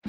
I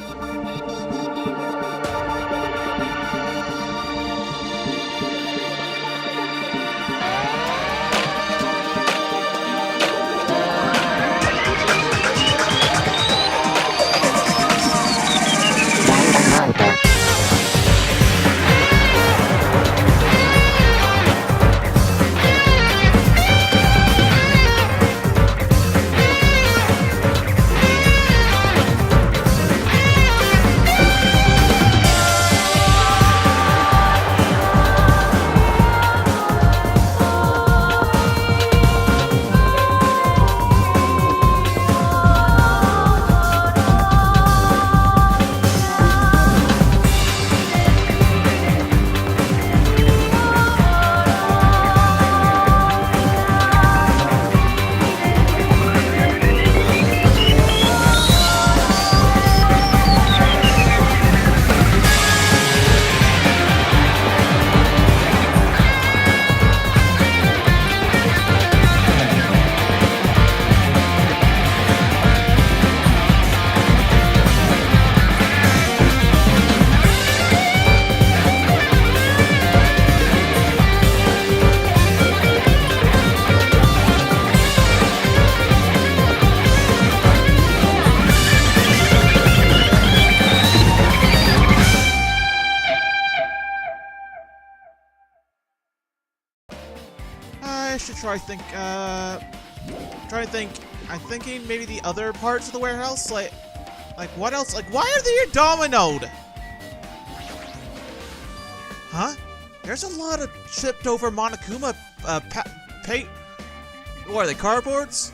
should try to think. I'm thinking maybe the other parts of the warehouse, like what else? Like, why are they here dominoed? Huh? There's a lot of chipped over Monokuma, what are they, cardboards?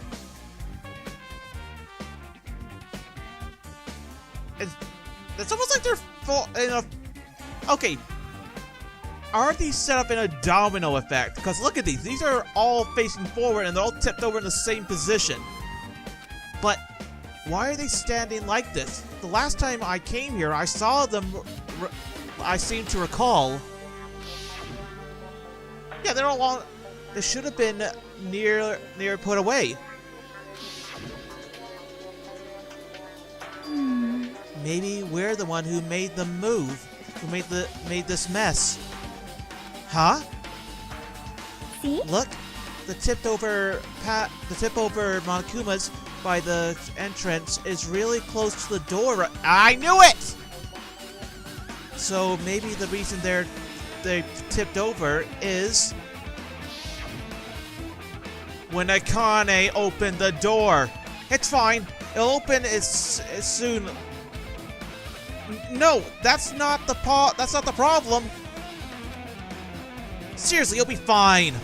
It's almost like they're full in a... Okay. Are these set up in a domino effect? Because look at these. These are all facing forward and they're all tipped over in the same position. But why are they standing like this? The last time I came here, I saw them... I seem to recall... Yeah, they're all on... They should have been near put away. Maybe we're the one who made them move. Who made this mess. Huh? See? Look, the tip over Monokuma's by the entrance is really close to the door. I knew it. So maybe the reason they tipped over is when Akane opened the door. It's fine. It'll open as soon. No, that's not the problem. Seriously, you'll be fine.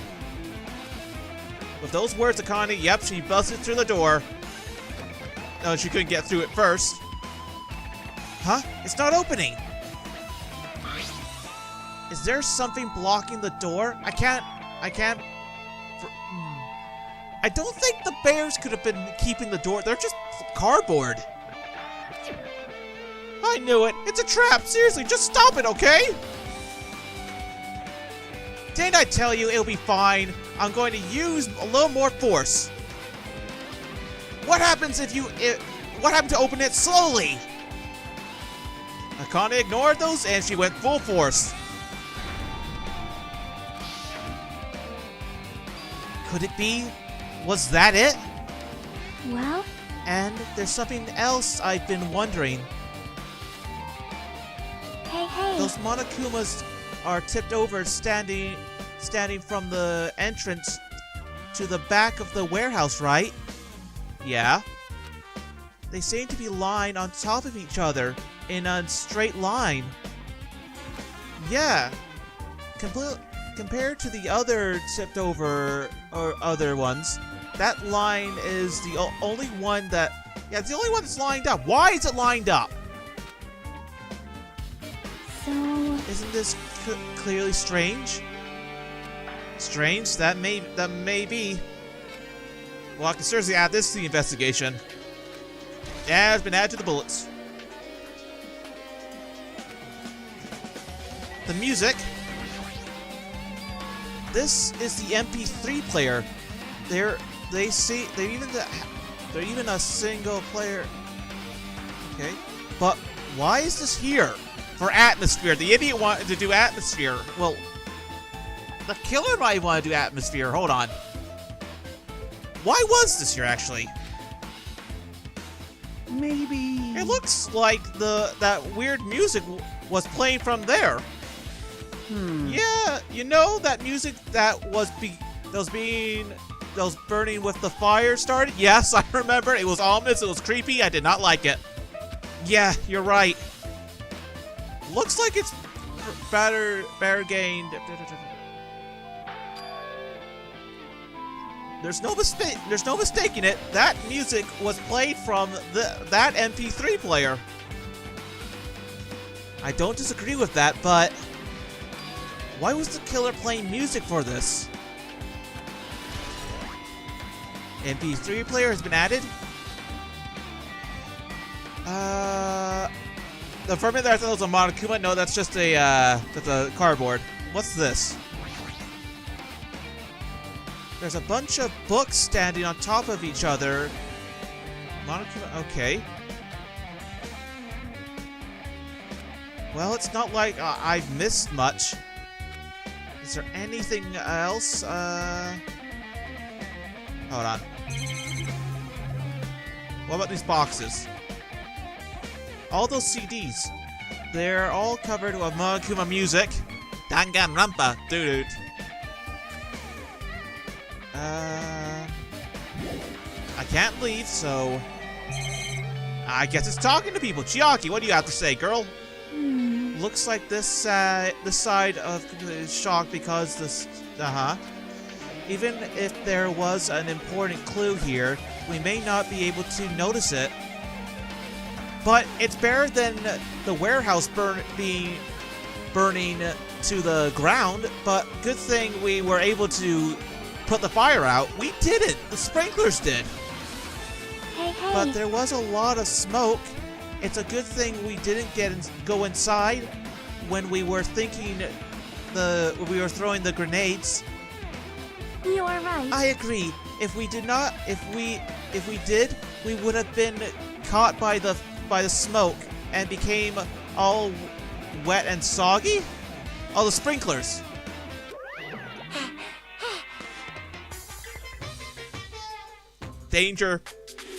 With those words, Akane, yep, she busted through the door. No, she couldn't get through it first. Huh? It's not opening. Is there something blocking the door? I don't think the bears could have been keeping the door. They're just cardboard. I knew it. It's a trap. Seriously, just stop it, okay? Didn't I tell you it'll be fine? I'm going to use a little more force. What happens what happened to open it slowly? Akane ignored those and she went full force. Could it be? Was that it? Well? And there's something else I've been wondering. Hey. Those Monokumas are tipped over standing from the entrance to the back of the warehouse, right? Yeah. They seem to be lying on top of each other in a straight line. Yeah. Compared to the other tipped over or other ones, that line is the only one that... Yeah, it's the only one that's lined up. Why is it lined up? So... Isn't this clearly strange? Strange? That may be. Well, I can seriously add this to the investigation. Yeah, it's been added to the bullets. The music. This is the MP3 player. They're even a single player. Okay. But why is this here? For atmosphere. The idiot wanted to do atmosphere. Well, the killer might want to do atmosphere. Hold on. Why was this here, actually? Maybe... It looks like that weird music was playing from there. Yeah, you know that music that was burning with the fire started? Yes, I remember. It was ominous. It was creepy. I did not like it. Yeah, you're right. Looks like it's better gained. There's no mistaking it. That music was played from that MP3 player. I don't disagree with that, but why was the killer playing music for this? MP3 player has been added. For a minute there, I thought it was a Monokuma. No, that's just that's a cardboard. What's this? There's a bunch of books standing on top of each other. Monokuma, okay. Well, it's not like I've missed much. Is there anything else? Hold on. What about these boxes? All those CDs. They're all covered with Monokuma music. Danganronpa, dude. I can't leave, so I guess it's talking to people. Chiaki, what do you have to say, girl? Looks like this side of is shocked because this. Even if there was an important clue here, we may not be able to notice it. But it's better than the warehouse burning to the ground. But good thing we were able to put the fire out. We did it. The sprinklers did. Hey. But there was a lot of smoke. It's a good thing we didn't go inside when we were thinking we were throwing the grenades. You are right. I agree. If we did, we would have been caught by the smoke and became all wet and soggy. All the sprinklers. Danger.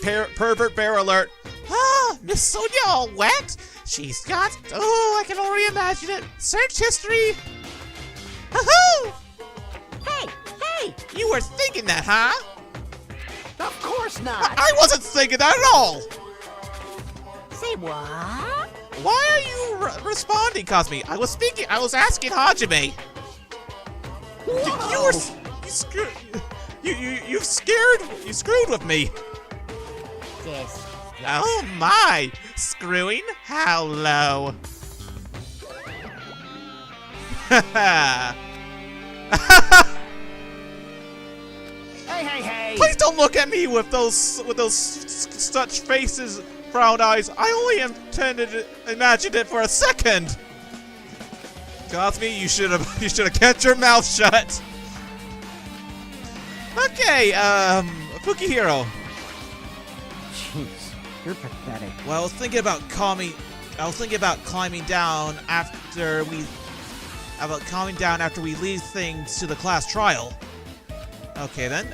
Pervert bear alert. Ah, Miss Sonia all wet? She's got... Oh, I can already imagine it. Search history. Hoo-hoo! Hey, you were thinking that, huh? Of course not! I wasn't thinking that at all! Say what? Why are you responding, Cosme? I was asking Hajime. You screwed with me. Yes. Oh my! Screwing? How low? Hey! Please don't look at me with those such faces, frown eyes. I only imagined it for a second. Cosme, you should have kept your mouth shut. Okay, Fukihiro. Jeez, you're pathetic. Well, I was thinking about climbing down after we leave things to the class trial. Okay then,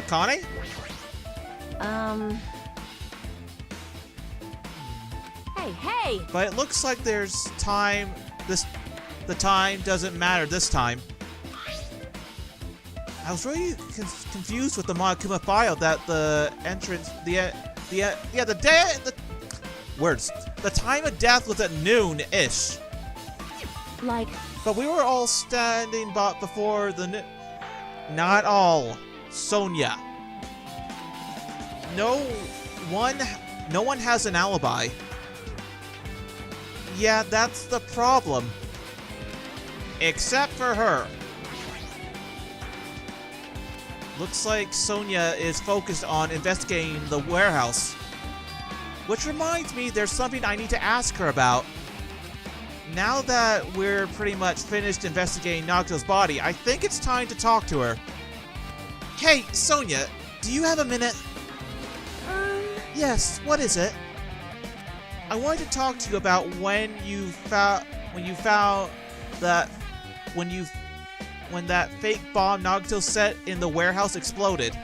Connie? Hey! But it looks like there's time. The time doesn't matter this time. I was really confused with the Monokuma file that the time of death was at noon-ish. Like... But we were all standing before the... Not all. Sonia. No one has an alibi. Yeah, that's the problem. Except for her. Looks like Sonia is focused on investigating the warehouse. Which reminds me, there's something I need to ask her about. Now that we're pretty much finished investigating Nagito's body, I think it's time to talk to her. Hey, Sonia, do you have a minute? Yes, what is it? I wanted to talk to you about when that fake bomb Nagito set in the warehouse exploded.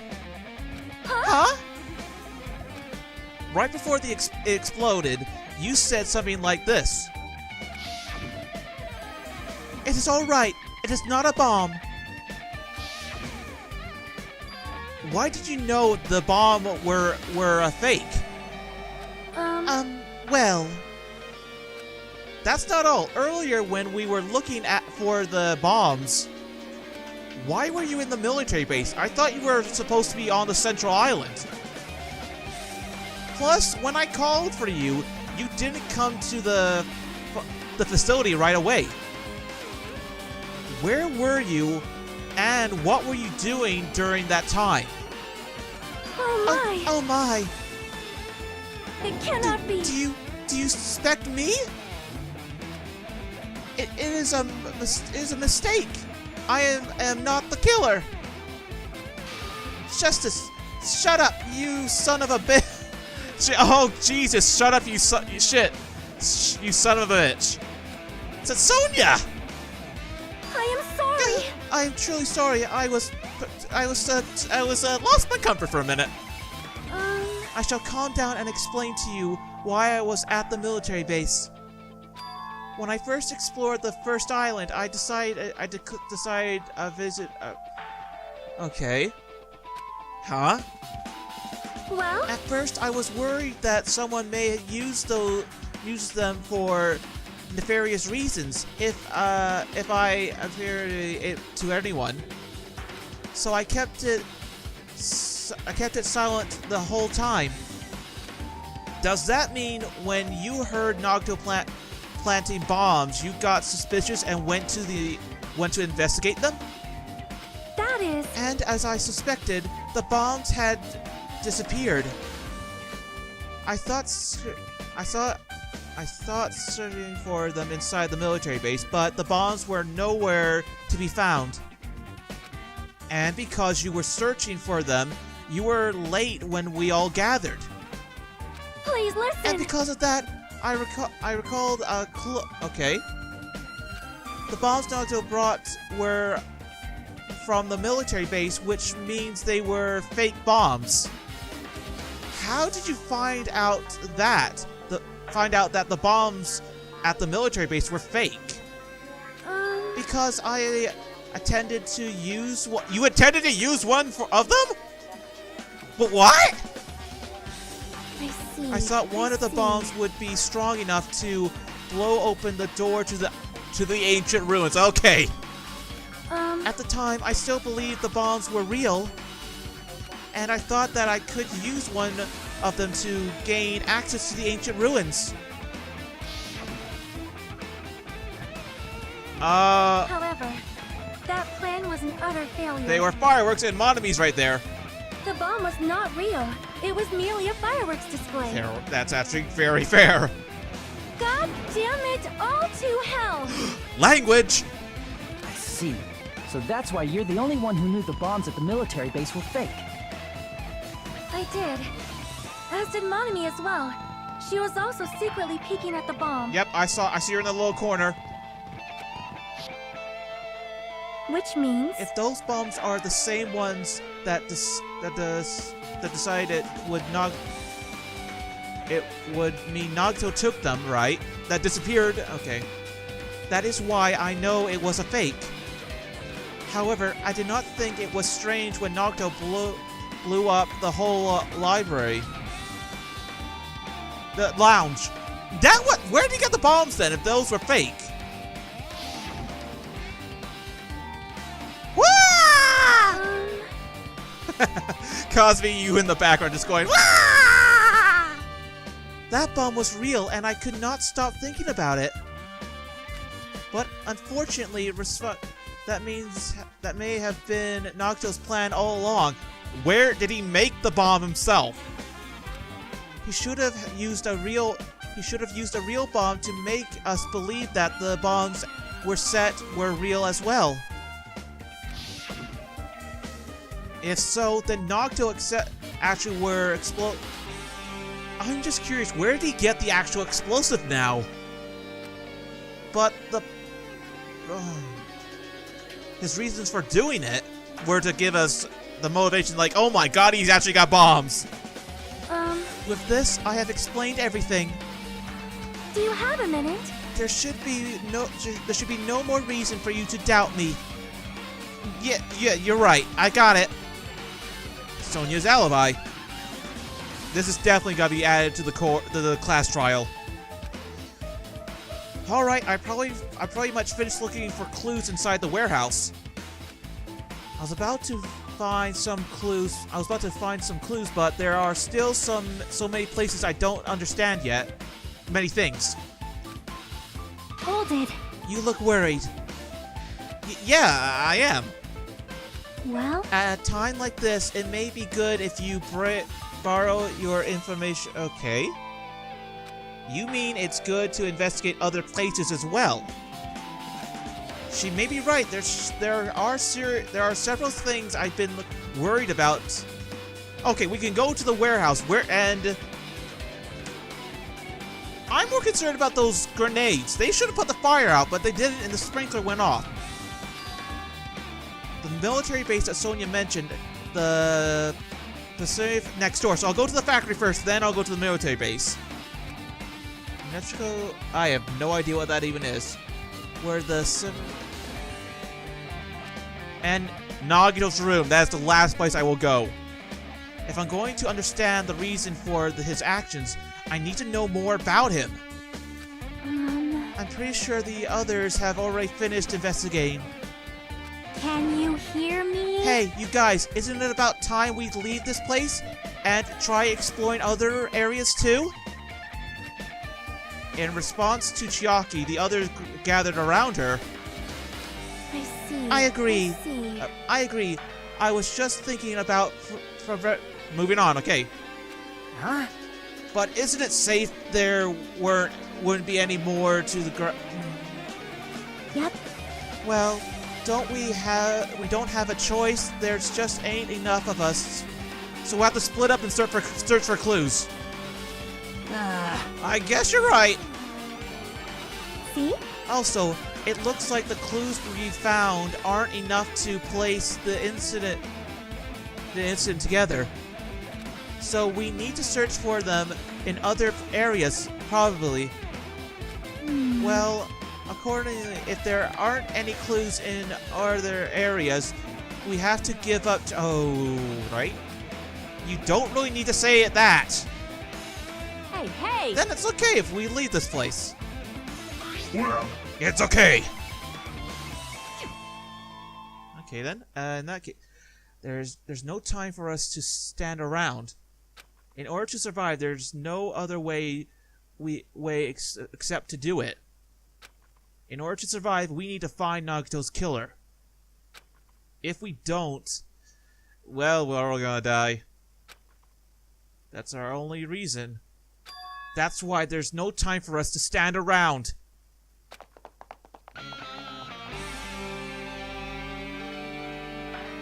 Huh? Right before it exploded, you said something like this. It is all right. It is not a bomb. Why did you know the bomb were a fake? Well, that's not all. Earlier when we were looking for the bombs, why were you in the military base? I thought you were supposed to be on the central island. Plus, when I called for you, you didn't come to the facility right away. Where were you, and what were you doing during that time? Oh my! Oh my! It cannot be! Do you suspect me? It is a mistake. I am not the killer. Justice, shut up, you son of a bitch! Oh Jesus, shut up, you shit! You son of a bitch! It's Sonia! I am sorry. I am truly sorry. I was lost my comfort for a minute. I shall calm down and explain to you why I was at the military base. When I first explored the first island, I decided a visit. Okay. Huh? Well? At first, I was worried that someone may use them for nefarious reasons if I appeared it to anyone. So I kept it silent the whole time. Does that mean when you heard Nagito planting bombs, you got suspicious and went to investigate them? That is. And as I suspected, the bombs had disappeared. I thought searching for them inside the military base, but the bombs were nowhere to be found. And because you were searching for them, you were late when we all gathered. Please listen. And because of that, I recalled a clue. Okay. The bombs Naruto brought were from the military base, which means they were fake bombs. How did you find out that the bombs at the military base were fake? Because I attended to use one. You intended to use one of them? But what? I see. I thought one of the bombs would be strong enough to blow open the door to the ancient ruins. Okay. At the time, I still believed the bombs were real, and I thought that I could use one of them to gain access to the ancient ruins. However, that plan was an utter failure. They were fireworks and monomies right there. The bomb was not real. It was merely a fireworks display. That's actually very fair. God damn it, all to hell! Language! I see. So that's why you're the only one who knew the bombs at the military base were fake. I did. As did Monami as well. She was also secretly peeking at the bomb. Yep, I see her in the little corner. Which means... If those bombs are the same ones that decided it would mean Nagito took them, right? That disappeared. Okay. That is why I know it was a fake. However, I did not think it was strange when Nagito blew up the whole library. The lounge. Where did he get the bombs then if those were fake? Cosby, you in the background just going, Wah! That bomb was real and I could not stop thinking about it. But unfortunately, that may have been Nagito's plan all along. Where did he make the bomb himself? He should have used a real bomb to make us believe that the bombs were real as well. If so, then Nagito I'm just curious, where did he get the actual explosive now? But his reasons for doing it were to give us the motivation, like, oh my god, he's actually got bombs. With this, I have explained everything. Do you have a minute? There should be no more reason for you to doubt me. Yeah, you're right. I got it. Sonia's alibi. This is definitely gotta be added to the class trial. All right, I pretty much finished looking for clues inside the warehouse. I was about to find some clues, but there are still so many places I don't understand yet. Many things. Hold it. You look worried. Yeah, I am. Well? At a time like this, it may be good if you borrow your information. Okay. You mean it's good to investigate other places as well? She may be right. There are several things I've been worried about. Okay, we can go to the warehouse. I'm more concerned about those grenades. They should have put the fire out, but they didn't, and the sprinkler went off. The military base that Sonia mentioned, the Pacific next door. So I'll go to the factory first, then I'll go to the military base. Mexico, I have no idea what that even is. Where and Nagito's room. That is the last place I will go. If I'm going to understand the reason for his actions, I need to know more about him. I'm pretty sure the others have already finished investigating. Can you hear me? Hey, you guys, isn't it about time we leave this place and try exploring other areas too? In response to Chiaki, the others gathered around her. I see. I agree. I see. I agree. I was just thinking about moving on. Okay. Huh? But isn't it safe there wouldn't be any more to the Yep. Well, we don't have a choice. There's just ain't enough of us. So we'll have to split up and search for clues. I guess you're right. See? Also, it looks like the clues we found aren't enough to place the incident together. So we need to search for them in other areas, probably. Well, accordingly, if there aren't any clues in other areas, we have to give up. Oh, right. You don't really need to say it that. Hey! Then it's okay if we leave this place. It's okay. Okay then. In that case, there's no time for us to stand around. In order to survive, there's no other way except to do it. In order to survive, we need to find Nagito's killer. If we don't, well, we're all gonna die. That's our only reason. That's why there's no time for us to stand around.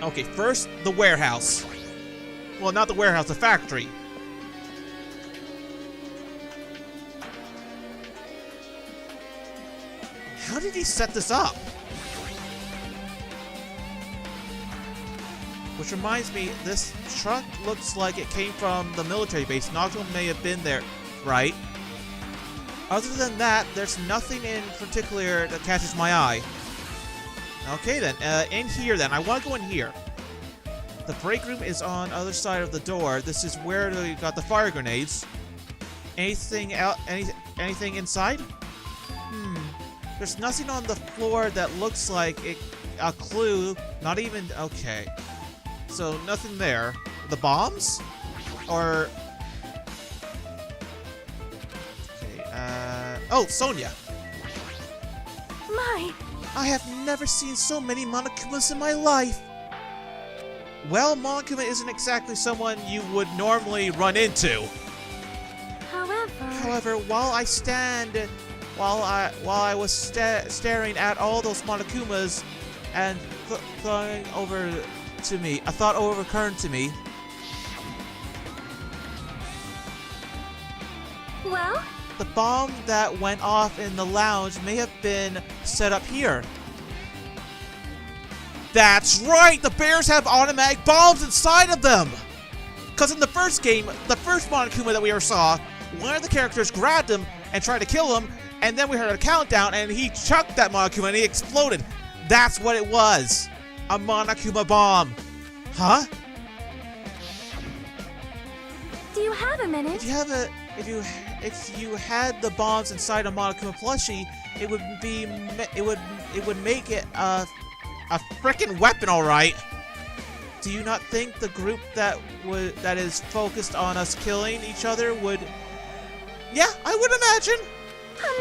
Okay, first, the warehouse. Well, not the warehouse, the factory. How did he set this up? Which reminds me, this truck looks like it came from the military base. Nagito may have been there, right? Other than that, there's nothing in particular that catches my eye. Okay then, in here then. I want to go in here. The break room is on the other side of the door. This is where we got the fire grenades. Anything else? Anything inside? There's nothing on the floor that looks like a clue. Not even... Okay. So, nothing there. The bombs? Or... Okay, oh, Sonia! My! I have never seen so many Monokumas in my life! Well, Monokuma isn't exactly someone you would normally run into. However, while I was staring at all those Monokumas and a thought overcurred to me. Well, The bomb that went off in the lounge may have been set up here. That's right! The bears have automatic bombs inside of them! Because in the first game, the first Monokuma that we ever saw, one of the characters grabbed him and tried to kill him, and then we heard a countdown and he chucked that Monokuma and he exploded. That's what it was. A Monokuma bomb. Huh? do you have a minute? If you had the bombs inside a Monokuma plushie, it would make it a frickin' weapon, all right. Do you not think the group that is focused on us killing each other would? Yeah, I would imagine.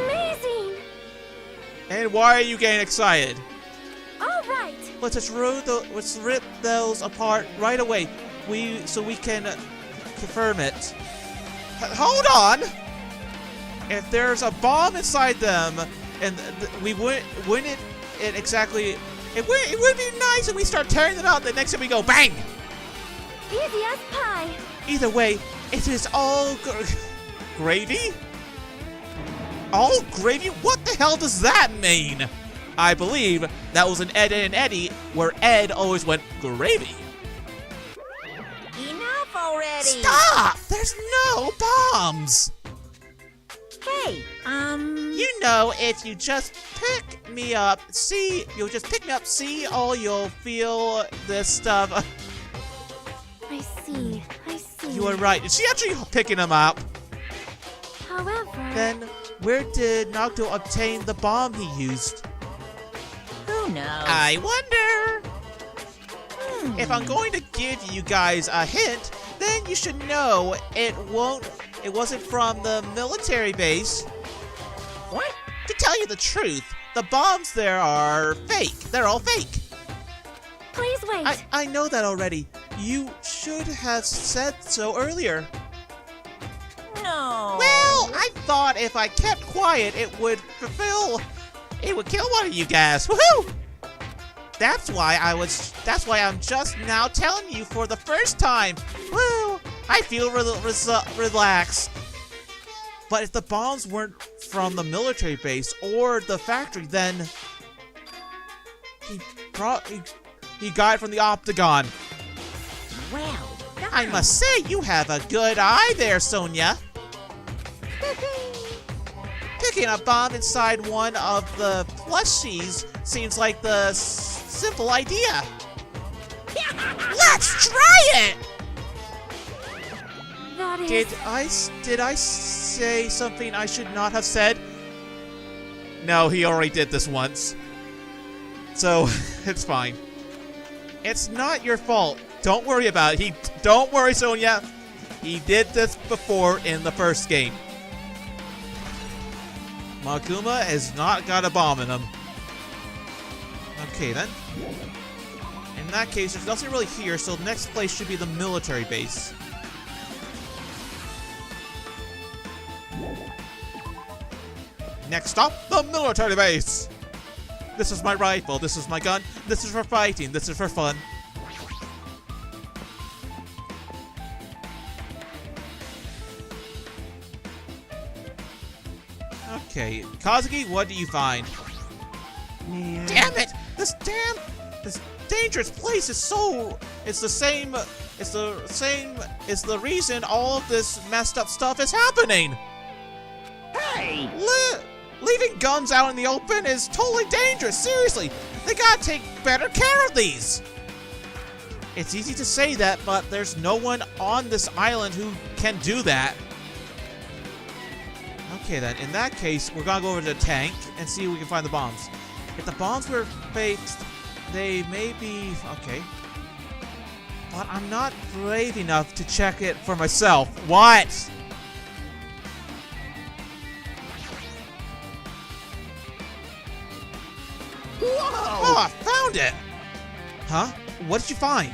Amazing! And why are you getting excited? All right. Let's rip those apart right away. So we can confirm it. Hold on. If there's a bomb inside them, and we wouldn't it exactly. It would be nice if we start tearing them out. The next time we go bang. Easy as pie. Either way, it is all gravy. All gravy? What the hell does that mean? I believe that was an Ed and Eddie, where Ed always went gravy. Enough already! Stop! There's no bombs. Hey, You know, if you just pick me up, you'll feel this stuff. I see. You are right. Is she actually picking him up? However... Then, where did Nagito obtain the bomb he used? who knows? I wonder. If I'm going to give you guys a hint, then you should know it wasn't from the military base. What? To tell you the truth, the bombs there are fake. They're all fake. Please wait. I know that already. You should have said so earlier. No. Well, I thought if I kept quiet, it would kill one of you guys. Woohoo! That's why I'm just now telling you for the first time. Woo! I feel relaxed. But if the bombs weren't from the military base or the factory, then he got it from the Octagon. Well, I must say, you have a good eye there, Sonia. Picking a bomb inside one of the plushies seems like the simple idea. Let's try it! That is... Did I say something I should not have said? No, he already did this once. So, it's fine. It's not your fault. Don't worry about it. Don't worry, Sonia. He did this before in the first game. Monokuma has not got a bomb in him. Okay, then. In that case, there's nothing really here, so the next place should be the military base. Next stop, the military base! This is my rifle, this is my gun, this is for fighting, this is for fun. Okay, Kazuki, what do you find? Yeah. Damn it! This dangerous place is the reason all of this messed up stuff is happening. Hey! Leaving guns out in the open is totally dangerous, seriously. They gotta take better care of these. It's easy to say that, but there's no one on this island who can do that. Okay then, in that case, we're gonna go over to the tank and see if we can find the bombs. If the bombs were faked, they may be... okay. But I'm not brave enough to check it for myself. What? Whoa! Oh, I found it! Huh? What did you find?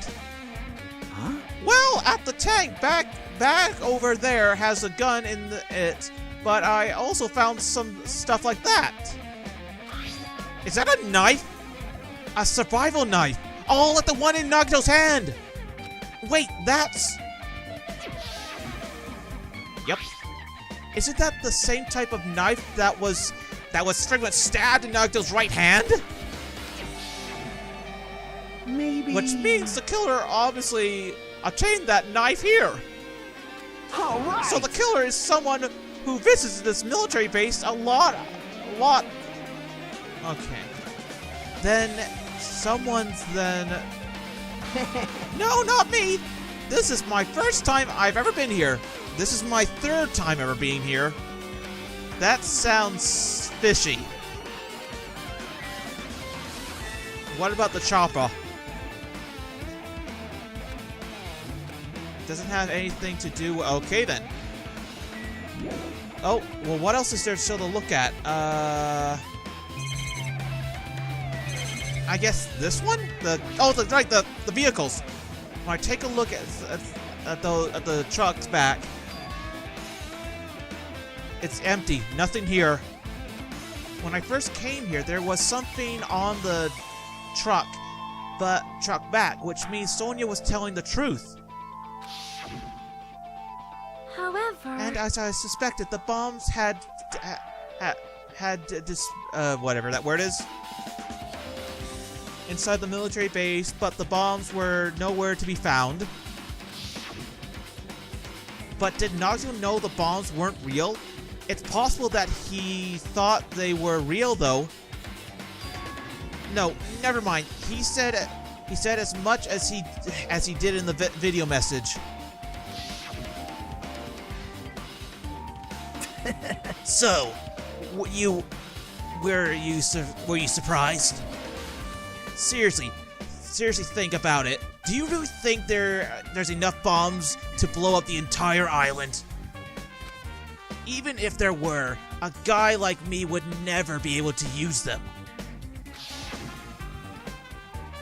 Huh? Well, at the tank, back over there has a gun in it, but I also found some stuff like that. Is that a knife? A survival knife! All like the one in Nagito's hand! Wait, that's... Yep. Isn't that the same type of knife that was pretty much stabbed in Nagito's right hand? Maybe. Which means the killer obviously obtained that knife here. All right. So the killer is someone who visits this military base a lot. Okay. Then someone's then... No, not me! This is my first time I've ever been here. This is my third time ever being here. That sounds fishy. What about the chopper? Doesn't have anything to do with... Okay, then. Oh, well, what else is there still to look at? I guess this one? Right, the vehicles. When I take a look at the truck's back, it's empty. Nothing here. When I first came here, there was something on the truck back, which means Sonia was telling the truth. However... And as I suspected, the bombs had this, whatever that word is, inside the military base, but the bombs were nowhere to be found. But did Nagito know the bombs weren't real? It's possible that he thought they were real, though. No, never mind. He said as much as he did in the video message. So, were you surprised? Seriously think about it. Do you really think there's enough bombs to blow up the entire island? Even if there were, a guy like me would never be able to use them.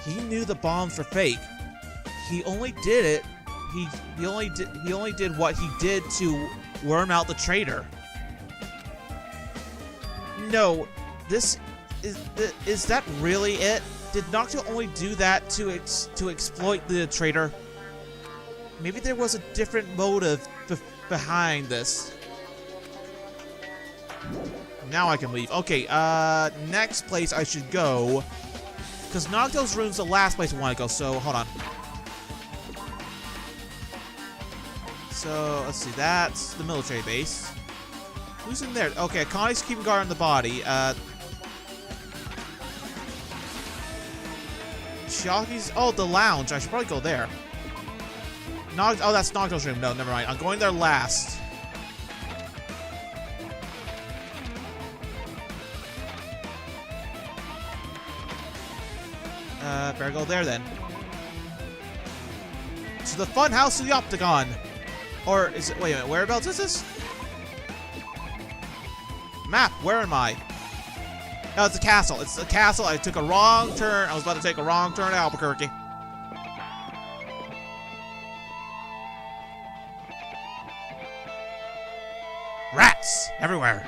He knew the bombs were fake. He only did it. He only did what he did to worm out the traitor. No, is that really it? Did Nocto only do that to exploit the traitor? Maybe there was a different motive behind this. Now I can leave. Okay, next place I should go, because Nocto's room's the last place I want to go, so hold on. So, let's see, that's the military base. Who's in there? Okay, Connie's keeping guard on the body. Chiaki's... Oh, the lounge. I should probably go there. Oh, that's Nocto's room. No, never mind. I'm going there last. Better go there then. To the fun house of the Opticon. Or is it... Wait a minute. Whereabouts is this? Map. Where am I? No, it's a castle. It's a castle. I took a wrong turn. I was about to take a wrong turn to Albuquerque. Rats everywhere.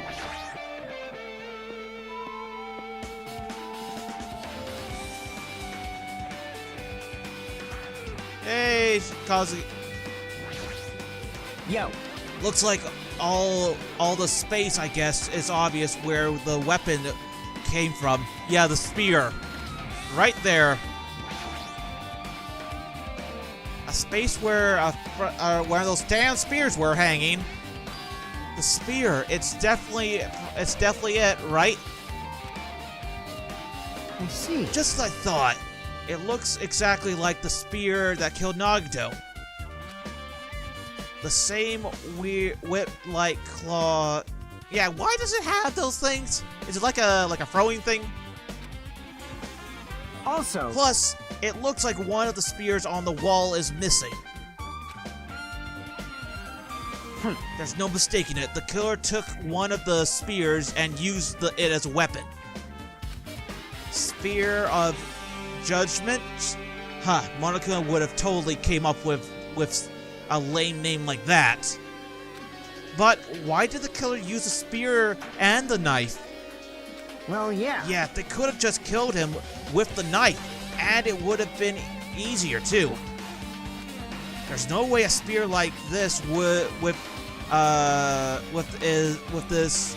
Hey, Kazi. Yo. Looks like all the space, I guess, is obvious where the weapon came from. Yeah, the spear. Right there. A space where one of those damn spears were hanging. The spear. It's definitely it, right? I see. Just as I thought. It looks exactly like the spear that killed Nagito. The same weird whip-like claw. Yeah, why does it have those things? Is it like a throwing thing? Also, Plus, it looks like one of the spears on the wall is missing. There's no mistaking it. The killer took one of the spears and used it as a weapon. Spear of Judgment? Huh, Monokuma would have totally came up with a lame name like that. But why did the killer use the spear and the knife? Well, yeah. Yeah, they could have just killed him with the knife, and it would have been easier too. There's no way a spear like this with this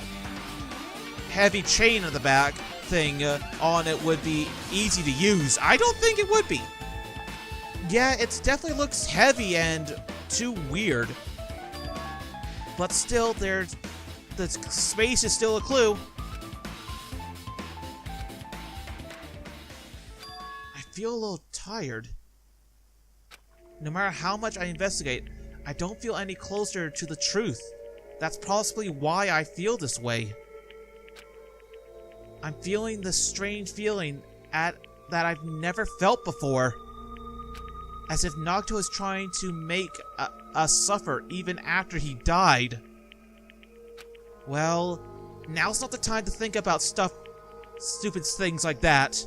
heavy chain on the back thing on it would be easy to use. I don't think it would be. Yeah, it definitely looks heavy and too weird. But still, the space is still a clue. I feel a little tired. No matter how much I investigate, I don't feel any closer to the truth. That's possibly why I feel this way. I'm feeling this strange feeling that I've never felt before. As if Nocto is trying to make us suffer even after he died. Well, now's not the time to think about stupid things like that.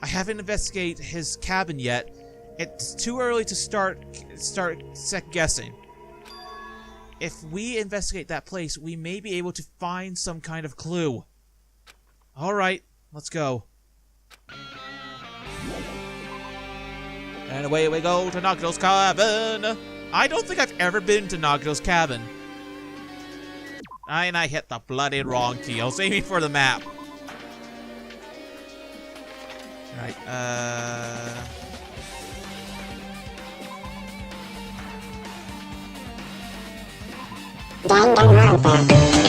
I haven't investigated his cabin yet. It's too early to start second guessing. If we investigate that place, we may be able to find some kind of clue. Alright, let's go. And away we go to Nocto's cabin. I don't think I've ever been to Nocto's cabin. And I hit the bloody wrong key. I was aiming for the map. Alright, Danganronpa.